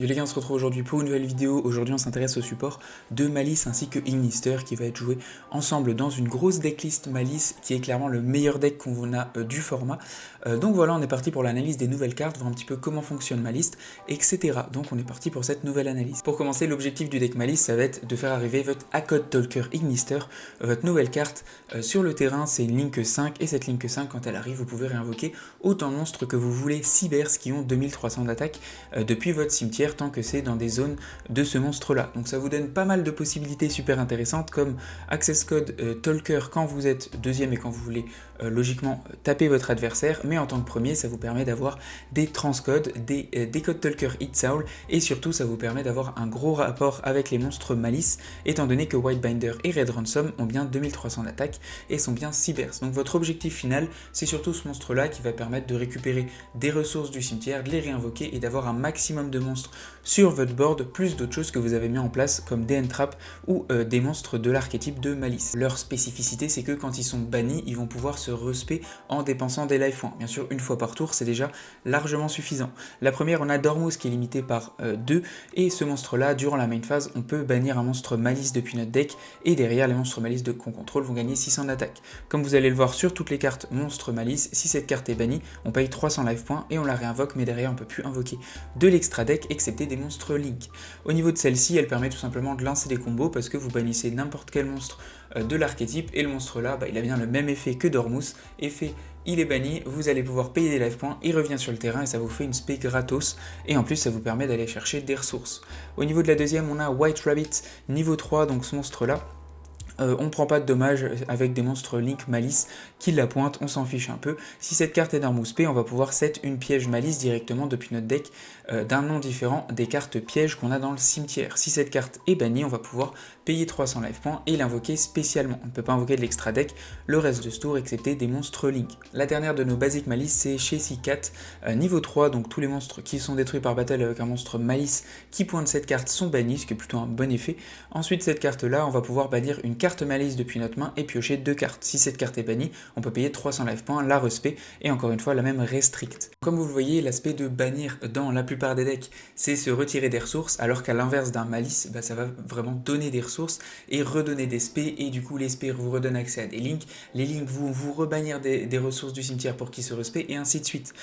Yo les gars, on se retrouve aujourd'hui pour une nouvelle vidéo. Aujourd'hui on s'intéresse au support de Malice ainsi que Ignister qui va être joué ensemble dans une grosse decklist Malice qui est clairement le meilleur deck qu'on a du format. Donc voilà, on est parti pour l'analyse des nouvelles cartes, voir un petit peu comment fonctionne Malice, etc. Donc on est parti pour cette nouvelle analyse. Pour commencer, l'objectif du deck Malice, ça va être de faire arriver votre Accord Talker Ignister, votre nouvelle carte sur le terrain. C'est une Link 5 et cette Link 5 quand elle arrive, vous pouvez réinvoquer autant de monstres que vous voulez Cybers qui ont 2300 d'attaque depuis votre cimetière, tant que c'est dans des zones de ce monstre là. Donc ça vous donne pas mal de possibilités super intéressantes comme access code Talker quand vous êtes deuxième et quand vous voulez logiquement taper votre adversaire, mais en tant que premier ça vous permet d'avoir des transcodes, des codes Talker Hit Owl, et surtout ça vous permet d'avoir un gros rapport avec les monstres Malice étant donné que Whitebinder et Red Ransom ont bien 2300 d'attaque et sont bien Cybers. Donc votre objectif final c'est surtout ce monstre là qui va permettre de récupérer des ressources du cimetière, de les réinvoquer et d'avoir un maximum de monstres sur votre board, plus d'autres choses que vous avez mis en place comme des end-traps ou des monstres de l'archétype de Malice. Leur spécificité c'est que quand ils sont bannis, ils vont pouvoir se respect en dépensant des life points. Bien sûr, une fois par tour, c'est déjà largement suffisant. La première, on a Dormouse qui est limité par 2, et ce monstre-là, durant la main phase, on peut bannir un monstre Malice depuis notre deck, et derrière, les monstres Malice qu'on contrôle vont gagner 600 d'attaque. Comme vous allez le voir sur toutes les cartes monstres Malice, si cette carte est bannie, on paye 300 life points et on la réinvoque, mais derrière, on peut plus invoquer de l'extra deck, excepté des monstres Link. Au niveau de celle-ci, elle permet tout simplement de lancer des combos, parce que vous bannissez n'importe quel monstre de l'archétype, et le monstre là, il a bien le même effet que Dormouse, effet il est banni, vous allez pouvoir payer des life points, il revient sur le terrain et ça vous fait une spé gratos, et en plus ça vous permet d'aller chercher des ressources. Au niveau de la deuxième, on a White Rabbit niveau 3, donc ce monstre là, on prend pas de dommages avec des monstres Link Malice qui la pointent, on s'en fiche un peu. Si cette carte est Dormouse P, on va pouvoir set une piège Malice directement depuis notre deck d'un nom différent des cartes pièges qu'on a dans le cimetière. Si cette carte est bannie, on va pouvoir payer 300 life points et l'invoquer spécialement. On ne peut pas invoquer de l'extra deck le reste de ce tour excepté des monstres Link. La dernière de nos basiques Malice, c'est chez C4 niveau 3, donc tous les monstres qui sont détruits par battle avec un monstre Malice qui pointe cette carte sont bannis, ce qui est plutôt un bon effet. Ensuite cette carte là, on va pouvoir bannir une carte Malice depuis notre main et piocher 2 cartes. Si cette carte est bannie, on peut payer 300 life points, la respect, et encore une fois la même restrict. Comme vous le voyez, l'aspect de bannir dans la plupart des decks, c'est se retirer des ressources, alors qu'à l'inverse d'un Malice, ça va vraiment donner des ressources et redonner des spés, et du coup les spés vous redonnent accès à des links, les links vous rebannir des ressources du cimetière pour qu'ils se respect, et ainsi de suite.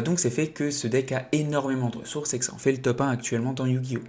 Donc c'est fait que ce deck a énormément de ressources et que ça en fait le top 1 actuellement dans Yu-Gi-Oh!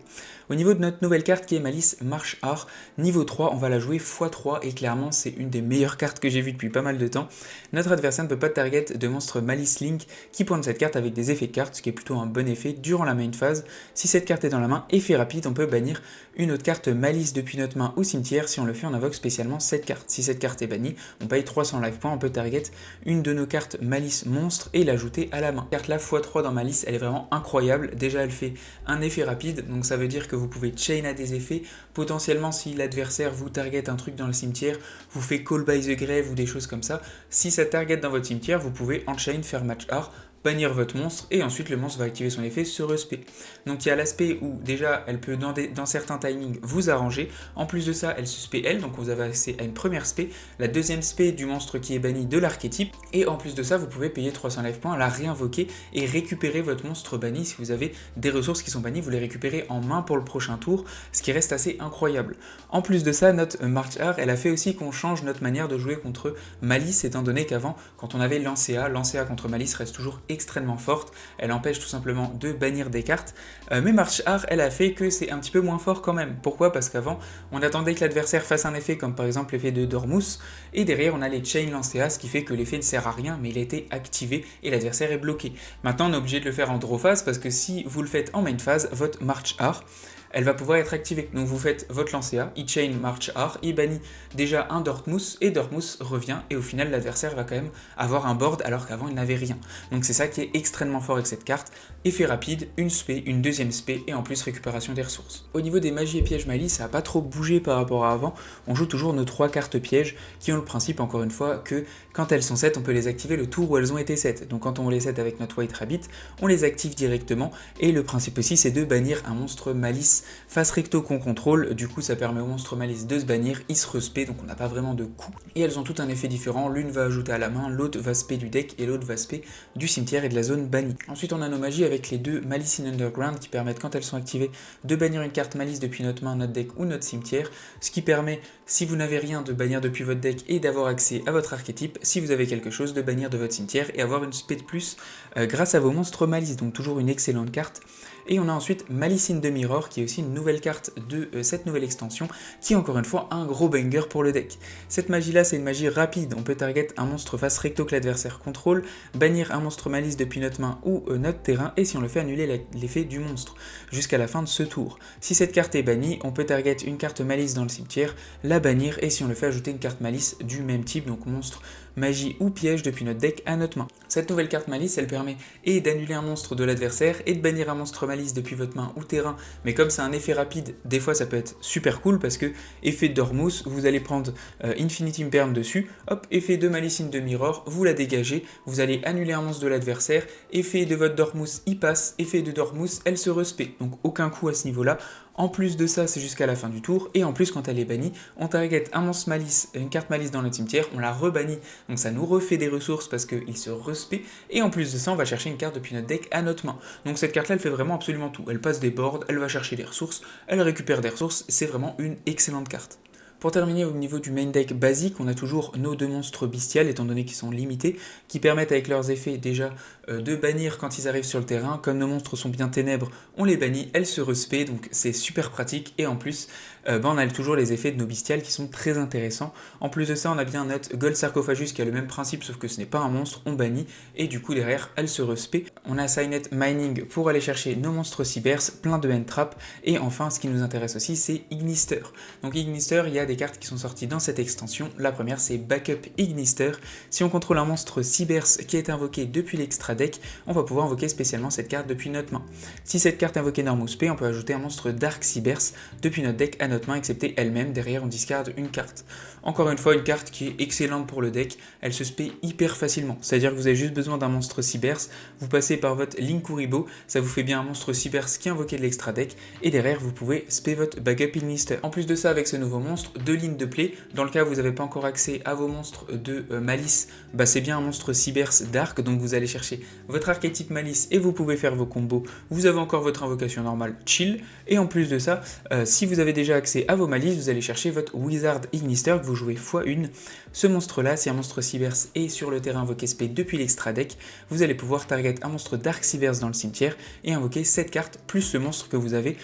Au niveau de notre nouvelle carte qui est Malice March Art, niveau 3, on va la jouer x3 et clairement c'est une des meilleures cartes que j'ai vues depuis pas mal de temps. Notre adversaire ne peut pas target de monstre Malice Link qui pointe cette carte avec des effets de carte, ce qui est plutôt un bon effet durant la main phase. Si cette carte est dans la main, effet rapide, on peut bannir une autre carte Malice depuis notre main ou cimetière. Si on le fait, on invoque spécialement cette carte. Si cette carte est bannie, on paye 300 life points, on peut target une de nos cartes Malice monstre et l'ajouter à la main. Carte là x3 dans Malice, elle est vraiment incroyable. Déjà elle fait un effet rapide, donc ça veut dire que vous pouvez chain à des effets. Potentiellement si l'adversaire vous target un truc dans le cimetière, vous fait call by the grave ou des choses comme ça. Si ça target dans votre cimetière, vous pouvez enchain, faire match art, bannir votre monstre, et ensuite le monstre va activer son effet, se respect. Donc il y a l'aspect où déjà elle peut dans certains timings vous arranger, en plus de ça elle se spé elle, donc vous avez accès à une première spé, la deuxième spé du monstre qui est banni de l'archétype, et en plus de ça vous pouvez payer 300 life points, la réinvoquer et récupérer votre monstre banni. Si vous avez des ressources qui sont bannies, vous les récupérez en main pour le prochain tour, ce qui reste assez incroyable. En plus de ça, notre March Art, elle a fait aussi qu'on change notre manière de jouer contre Malice, étant donné qu'avant, quand on avait Lancea contre Malice reste toujours extrêmement forte, elle empêche tout simplement de bannir des cartes, mais March Art, elle a fait que c'est un petit peu moins fort quand même. Pourquoi? Parce qu'avant, on attendait que l'adversaire fasse un effet comme par exemple l'effet de Dormouse, et derrière on a les Chain Lancea, ce qui fait que l'effet ne sert à rien, mais il a été activé et l'adversaire est bloqué. Maintenant on est obligé de le faire en draw phase, parce que si vous le faites en main phase, votre March Art, elle va pouvoir être activée. Donc vous faites votre Lancea, il chain March Art, il bannit déjà un Dortmouth, et Dortmouth revient, et au final l'adversaire va quand même avoir un board alors qu'avant il n'avait rien. Donc c'est ça qui est extrêmement fort avec cette carte. Effet rapide, une spé, une deuxième spé, et en plus récupération des ressources. Au niveau des magies et pièges Malice, ça n'a pas trop bougé par rapport à avant. On joue toujours nos 3 cartes pièges qui ont le principe, encore une fois, que quand elles sont set, on peut les activer le tour où elles ont été set. Donc quand on les set avec notre White Rabbit, on les active directement, et le principe aussi c'est de bannir un monstre Malice malice face recto qu'on contrôle, du coup ça permet au monstre malice de se bannir, il se respect, donc on n'a pas vraiment de coup. Et elles ont toutes un effet différent, l'une va ajouter à la main, l'autre va spé du deck et l'autre va spé du cimetière et de la zone bannie. Ensuite on a nos magies avec les deux Malice in Underground qui permettent quand elles sont activées de bannir une carte malice depuis notre main, notre deck ou notre cimetière, ce qui permet, si vous n'avez rien, de bannir depuis votre deck et d'avoir accès à votre archétype, si vous avez quelque chose, de bannir de votre cimetière et avoir une spé de plus grâce à vos monstres malice, donc toujours une excellente carte. Et on a ensuite Malice in the Mirror qui est aussi une nouvelle carte de cette nouvelle extension qui est encore une fois un gros banger pour le deck. Cette magie là c'est une magie rapide, on peut target un monstre face recto que l'adversaire contrôle, bannir un monstre malice depuis notre main ou notre terrain et si on le fait annuler l'effet du monstre jusqu'à la fin de ce tour. Si cette carte est bannie, on peut target une carte malice dans le cimetière, la bannir et si on le fait ajouter une carte malice du même type, donc monstre, magie ou piège depuis notre deck à notre main. Cette nouvelle carte malice elle permet et d'annuler un monstre de l'adversaire et de bannir un monstre malice depuis votre main ou terrain, mais comme c'est un effet rapide, des fois ça peut être super cool parce que effet de Dormous, vous allez prendre Infinity Imperm dessus, hop, effet de Malice in the Mirror, vous la dégagez, vous allez annuler un monstre de l'adversaire, effet de votre Dormous, il passe, effet de Dormous, elle se respect, donc aucun coup à ce niveau-là. En plus de ça, c'est jusqu'à la fin du tour, et en plus quand elle est bannie, on target un monstre malice, une carte malice dans notre cimetière, on la rebannit, donc ça nous refait des ressources parce qu'il se respect, et en plus de ça, on va chercher une carte depuis notre deck à notre main. Donc cette carte-là, elle fait vraiment absolument tout. Elle passe des boards, elle va chercher des ressources, elle récupère des ressources, c'est vraiment une excellente carte. Pour terminer au niveau du main deck basique, on a toujours nos deux monstres bestiales, étant donné qu'ils sont limités, qui permettent avec leurs effets déjà de bannir quand ils arrivent sur le terrain. Comme nos monstres sont bien ténèbres, on les bannit, elles se respect, donc c'est super pratique. Et en plus, on a toujours les effets de nos bestiales qui sont très intéressants. En plus de ça, on a bien notre Gold Sarcophagus qui a le même principe, sauf que ce n'est pas un monstre, on bannit, et du coup derrière, elles se respect. On a Signet Mining pour aller chercher nos monstres cybers, plein de hand-trap, et enfin, ce qui nous intéresse aussi, c'est Ignister. Donc Ignister, il y a des cartes qui sont sorties dans cette extension. La première c'est Backup Ignister. Si on contrôle un monstre Cybers qui est invoqué depuis l'extra deck, on va pouvoir invoquer spécialement cette carte depuis notre main. Si cette carte est invoquée Normous P, on peut ajouter un monstre Dark Cybers depuis notre deck à notre main, excepté elle-même, derrière on discarde une carte. Encore une fois, une carte qui est excellente pour le deck, elle se spé hyper facilement, c'est-à-dire que vous avez juste besoin d'un monstre Cybers, vous passez par votre Linkuriboh, ça vous fait bien un monstre Cybers qui est invoqué de l'extra deck, et derrière vous pouvez spé votre Backup Ignister. En plus de ça, avec ce nouveau monstre, deux lignes de play, dans le cas où vous n'avez pas encore accès à vos monstres de malice, c'est bien un monstre Cybers Dark, donc vous allez chercher votre archétype malice et vous pouvez faire vos combos, vous avez encore votre invocation normale chill, et en plus de ça, si vous avez déjà accès à vos malices, vous allez chercher votre Wizard Ignister que vous jouez x1. Ce monstre là, si un monstre Cybers est sur le terrain invoqué spé depuis l'extra deck, vous allez pouvoir target un monstre Dark Cybers dans le cimetière et invoquer cette carte plus le monstre que vous avez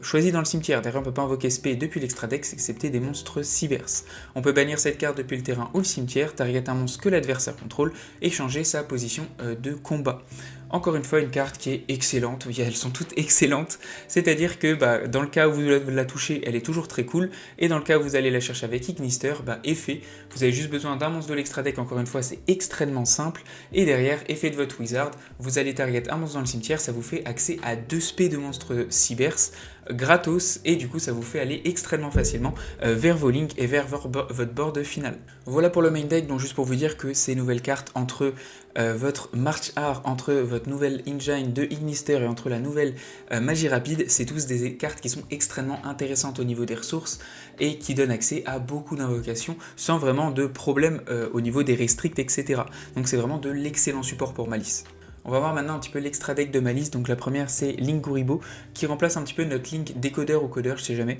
choisi dans le cimetière. Derrière on ne peut pas invoquer spé depuis l'extra deck excepté des monstres Cybers. On peut bannir cette carte depuis le terrain ou le cimetière, target un monstre que l'adversaire contrôle et changer sa position de combat. Encore une fois, une carte qui est excellente, oui, elles sont toutes excellentes, c'est-à-dire que dans le cas où vous la touchez, elle est toujours très cool, et dans le cas où vous allez la chercher avec Ignister, effet, vous avez juste besoin d'un monstre de l'extra deck, encore une fois, c'est extrêmement simple, et derrière, effet de votre Wizard, vous allez target un monstre dans le cimetière, ça vous fait accès à 2 spés de monstres Cybers, gratos, et du coup ça vous fait aller extrêmement facilement vers vos links et vers votre board final. Voilà pour le main deck, donc juste pour vous dire que ces nouvelles cartes entre votre March Art, entre votre nouvelle engine de Ignister et entre la nouvelle magie rapide, c'est tous des cartes qui sont extrêmement intéressantes au niveau des ressources et qui donnent accès à beaucoup d'invocations sans vraiment de problème au niveau des restricts, etc. Donc c'est vraiment de l'excellent support pour Malice. On va voir maintenant un petit peu l'extra deck de Malice. Donc la première c'est Linkuriboh qui remplace un petit peu notre Link décodeur ou codeur, je sais jamais,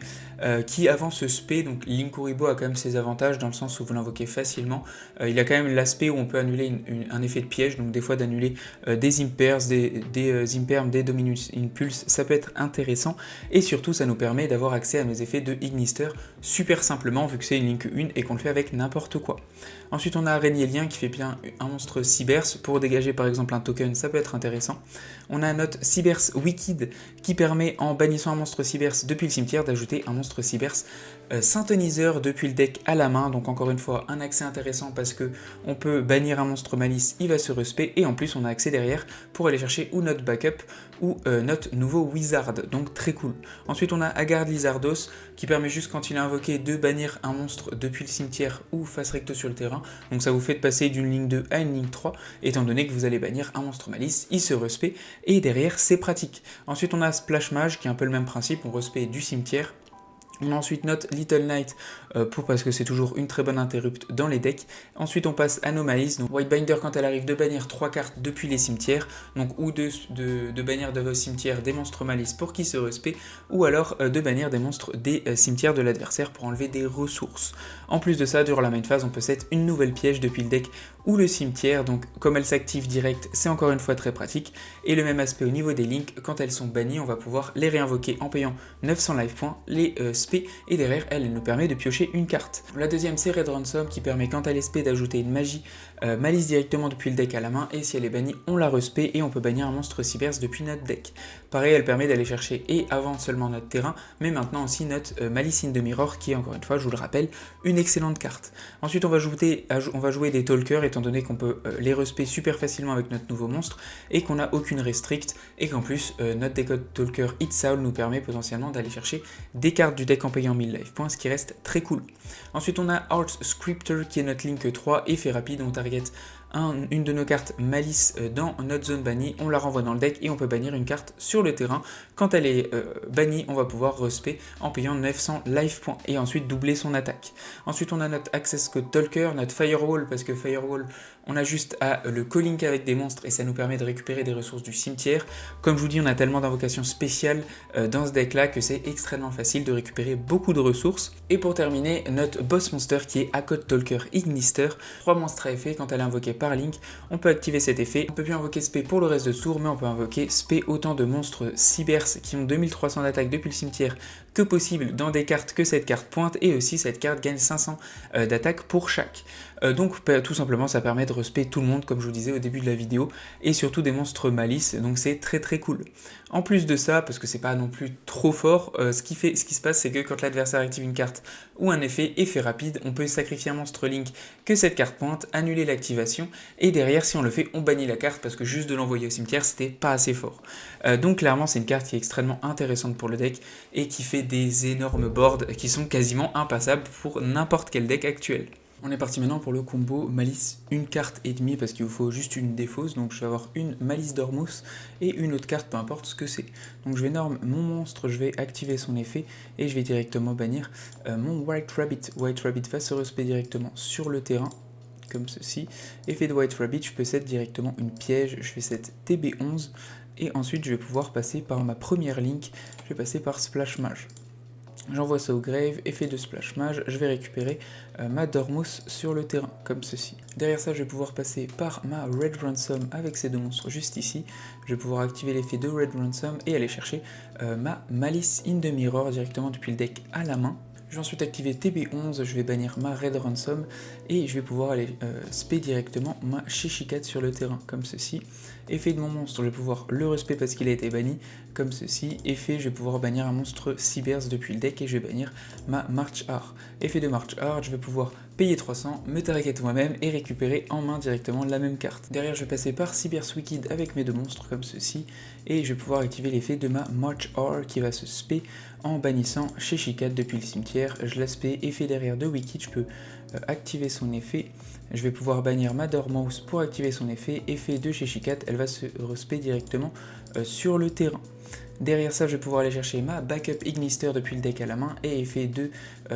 qui avant se spé. Donc Linkuriboh a quand même ses avantages dans le sens où vous l'invoquez facilement. Il a quand même l'aspect où on peut annuler un effet de piège, donc des fois d'annuler des impairs, des imperms, des dominus impulse, ça peut être intéressant. Et surtout ça nous permet d'avoir accès à nos effets de Ignister super simplement vu que c'est une Link 1 et qu'on le fait avec n'importe quoi. Ensuite on a Araignélien qui fait bien un monstre Cybers pour dégager par exemple un token, ça peut être intéressant. On a notre Cybers Wicked qui permet en bannissant un monstre Cybers depuis le cimetière d'ajouter un monstre Cybers synthoniseur depuis le deck à la main, donc encore une fois un accès intéressant parce que on peut bannir un monstre malice, il va se respect, et en plus on a accès derrière pour aller chercher ou notre backup ou notre nouveau wizard, donc très cool. Ensuite on a Haggard Lizardos qui permet juste quand il est invoqué de bannir un monstre depuis le cimetière ou face recto sur le terrain, donc ça vous fait de passer d'une ligne 2 à une ligne 3, étant donné que vous allez bannir un monstre malice, il se respect, et derrière c'est pratique. Ensuite on a Splash Mage qui est un peu le même principe, on respect du cimetière. On a ensuite notre Little Knight parce que c'est toujours une très bonne interrupte dans les decks. Ensuite on passe Anomalies, donc Whitebinder quand elle arrive de bannir 3 cartes depuis les cimetières, donc ou de bannir de vos cimetières des monstres malice pour qu'ils se respect, ou alors de bannir des monstres des cimetières de l'adversaire pour enlever des ressources. En plus de ça, durant la main phase, on peut set une nouvelle piège depuis le deck ou le cimetière, donc comme elle s'active direct, c'est encore une fois très pratique. Et le même aspect au niveau des links, quand elles sont bannies, on va pouvoir les réinvoquer en payant 900 life points, les spé, et derrière elle nous permet de piocher une carte. La deuxième c'est Red Ransom qui permet quand elle est spé d'ajouter une magie malice directement depuis le deck à la main, et si elle est bannie, on la respé et on peut bannir un monstre cyberse depuis notre deck. Pareil, elle permet d'aller chercher et avant seulement notre terrain, mais maintenant aussi notre Malice in the Mirror qui est encore une fois, je vous le rappelle, une excellente carte. Ensuite on va jouer des Talkers étant donné qu'on peut les respect super facilement avec notre nouveau monstre et qu'on n'a aucune restrict, et qu'en plus notre décode Talker Hit Soul nous permet potentiellement d'aller chercher des cartes du deck en payant 1000 life points, ce qui reste très cool. Ensuite on a Art Scripter qui est notre link 3, effet rapide, on target une de nos cartes malice dans notre zone bannie, on la renvoie dans le deck et on peut bannir une carte sur le terrain. Quand elle est bannie, on va pouvoir respect en payant 900 life points et ensuite doubler son attaque. Ensuite on a notre Access Code Talker, notre Firewall, parce que Firewall on a juste à le co-link avec des monstres et ça nous permet de récupérer des ressources du cimetière. Comme je vous dis, on a tellement d'invocations spéciales dans ce deck là que c'est extrêmement facile de récupérer beaucoup de ressources. Et pour terminer, notre boss monster qui est Code Talker Ignister, 3 monstres à effet, quand elle est invoquée par link, on peut activer cet effet. On peut plus invoquer spé pour le reste de tour, mais on peut invoquer spé autant de monstres cybers qui ont 2300 d'attaque depuis le cimetière que possible dans des cartes que cette carte pointe, et aussi cette carte gagne 500 d'attaque pour chaque. Donc tout simplement ça permet de respect tout le monde comme je vous disais au début de la vidéo, et surtout des monstres malice, donc c'est très très cool. En plus de ça, parce que c'est pas non plus trop fort, ce qui se passe c'est que quand l'adversaire active une carte ou un effet rapide, on peut sacrifier un monstre link que cette carte pointe, annuler l'activation, et derrière si on le fait on bannit la carte parce que juste de l'envoyer au cimetière c'était pas assez fort. Donc clairement c'est une carte qui est extrêmement intéressante pour le deck et qui fait des énormes boards qui sont quasiment impassables pour n'importe quel deck actuel. On est parti maintenant pour le combo malice une carte et demie parce qu'il vous faut juste une défausse, donc je vais avoir une malice d'Ormus et une autre carte, peu importe ce que c'est. Donc je vais norme mon monstre, je vais activer son effet et je vais directement bannir mon White Rabbit. White Rabbit va se respect directement sur le terrain, comme ceci. Effet de White Rabbit, je peux set directement une piège, je fais set TB11 et ensuite je vais pouvoir passer par ma première link, je vais passer par Splash Mage. J'envoie ça au grave, effet de Splash Mage, je vais récupérer ma Dormouse sur le terrain, comme ceci. Derrière ça, je vais pouvoir passer par ma Red Ransom avec ces deux monstres juste ici. Je vais pouvoir activer l'effet de Red Ransom et aller chercher ma Malice in the Mirror directement depuis le deck à la main. Je vais ensuite activer TB11, je vais bannir ma Red Ransom et je vais pouvoir aller spé directement ma Shishikat sur le terrain, comme ceci. Effet de mon monstre, je vais pouvoir le respect parce qu'il a été banni, comme ceci. Effet, je vais pouvoir bannir un monstre Cybers depuis le deck et je vais bannir ma March Art. Effet de March Art, je vais pouvoir payer 300, me target moi-même et récupérer en main directement la même carte. Derrière, je vais passer par Cybers Wicked avec mes deux monstres comme ceci et je vais pouvoir activer l'effet de ma March Art qui va se spé en bannissant Shishikat depuis le cimetière. Je la spé, effet derrière de Wicked, je peux activer son effet. Je vais pouvoir bannir ma Dormouse pour activer son effet. Effet de Shishikat, elle va se respect directement sur le terrain. Derrière ça, je vais pouvoir aller chercher ma Backup Ignister depuis le deck à la main. Et effet de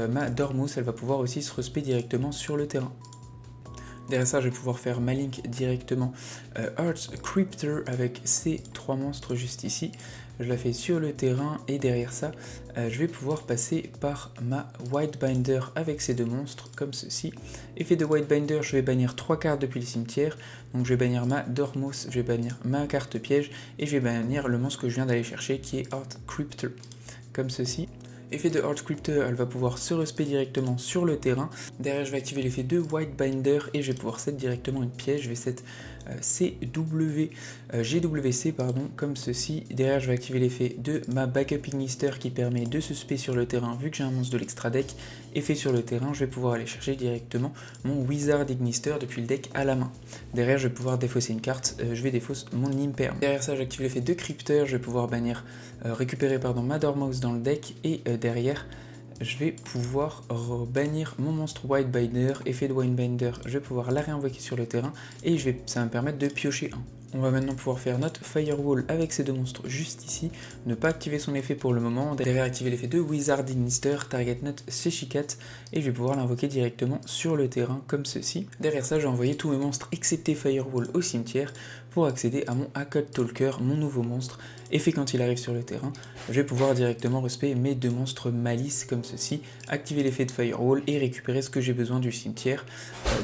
ma Dormouse, elle va pouvoir aussi se respect directement sur le terrain. Derrière ça, je vais pouvoir faire ma link directement Art Crypter avec ces trois monstres juste ici. Je la fais sur le terrain et derrière ça, je vais pouvoir passer par ma Whitebinder avec ces deux monstres comme ceci. Effet de Whitebinder, je vais bannir 3 cartes depuis le cimetière. Donc je vais bannir ma Dormouse, je vais bannir ma carte piège et je vais bannir le monstre que je viens d'aller chercher qui est Art Crypter comme ceci. Effet de Hard Sculptor, elle va pouvoir se respect directement sur le terrain. Derrière, je vais activer l'effet de White Binder et je vais pouvoir set directement une pièce. Je vais set GWC pardon, comme ceci. Derrière, je vais activer l'effet de ma Backup Ignister qui permet de se spé sur le terrain vu que j'ai un monstre de l'extra deck. Effet sur le terrain, je vais pouvoir aller chercher directement mon Wizard Ignister depuis le deck à la main. Derrière, je vais pouvoir défausser une carte, je vais défausser mon Imperm. Derrière ça, j'active l'effet de Crypter, je vais pouvoir récupérer ma Dormouse dans le deck et derrière, je vais pouvoir bannir mon monstre White Binder, effet de White Binder, je vais pouvoir la réinvoquer sur le terrain et ça va me permettre de piocher un. On va maintenant pouvoir faire notre Firewall avec ces deux monstres juste ici, ne pas activer son effet pour le moment, derrière activer l'effet de Wizard Ignister, target not Sechikat, et je vais pouvoir l'invoquer directement sur le terrain comme ceci. Derrière ça, j'ai envoyé tous mes monstres excepté Firewall au cimetière pour accéder à mon Occult Talker, mon nouveau monstre. Effet quand il arrive sur le terrain, je vais pouvoir directement respect mes deux monstres Malice comme ceci, activer l'effet de Firewall et récupérer ce que j'ai besoin du cimetière,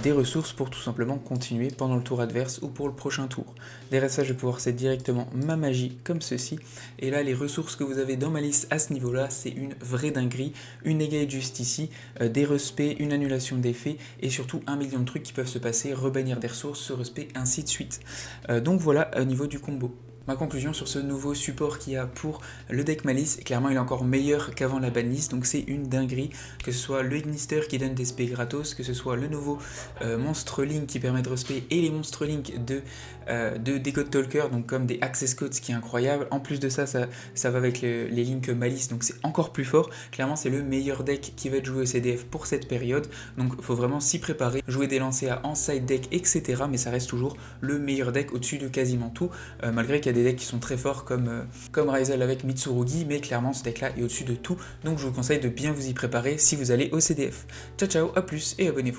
des ressources pour tout simplement continuer pendant le tour adverse ou pour le prochain tour. Derrière ça, je vais pouvoir set directement ma magie comme ceci, et là les ressources que vous avez dans Malice à ce niveau là, c'est une vraie dinguerie, une égale juste ici, des respects, une annulation d'effets et surtout 1 million de trucs qui peuvent se passer, rebannir des ressources, se respect, ainsi de suite. Donc voilà au niveau du combo. Ma conclusion sur ce nouveau support qu'il y a pour le deck Malice, clairement il est encore meilleur qu'avant la banlist, donc c'est une dinguerie, que ce soit le Ignister qui donne des SP gratos, que ce soit le nouveau Monstre Link qui permet de respect et les Monstre Link de Decode Talker, donc comme des Access Codes, ce qui est incroyable. En plus de ça, ça va avec les links Malice, donc c'est encore plus fort. Clairement c'est le meilleur deck qui va être joué au CDF pour cette période, donc il faut vraiment s'y préparer, jouer des lancers en side deck, etc. Mais ça reste toujours le meilleur deck au-dessus de quasiment tout, malgré qu'il y a des decks qui sont très forts comme Ryzel avec Mitsurugi, mais clairement ce deck là est au-dessus de tout, donc je vous conseille de bien vous y préparer si vous allez au CDF. Ciao ciao, à plus et abonnez-vous.